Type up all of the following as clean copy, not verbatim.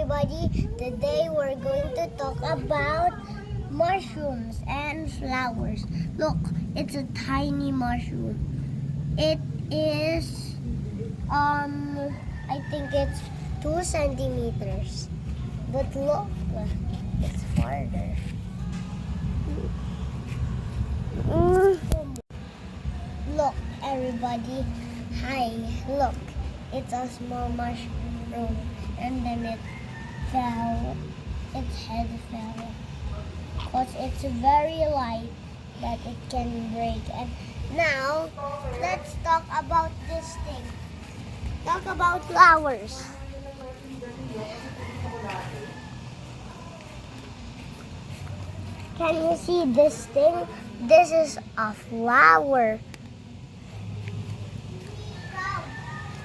everybody. Today we're going to talk about mushrooms and flowers. Look, it's a tiny mushroom. It is I think it's 2 centimeters. But look, it's farther. Look, everybody. Hi, look. It's a small mushroom, and then it fell. Its head fell. Because it's very light that it can break. And now, let's talk about this thing. Talk about flowers. Can you see this thing? This is a flower.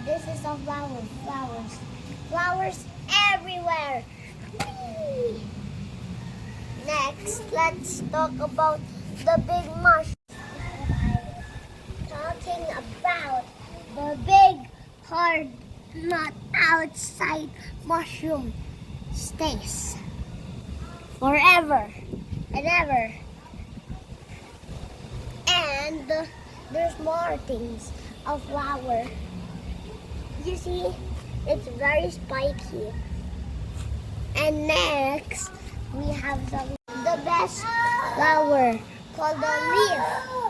This is a flower. Flowers. Flowers everywhere. Whee! Next, let's talk about the big mushroom. Talking about the big, hard, not outside mushroom stays forever and ever. And there's more things. A flower. You see, it's very spiky. And next, we have the best flower called the leaf.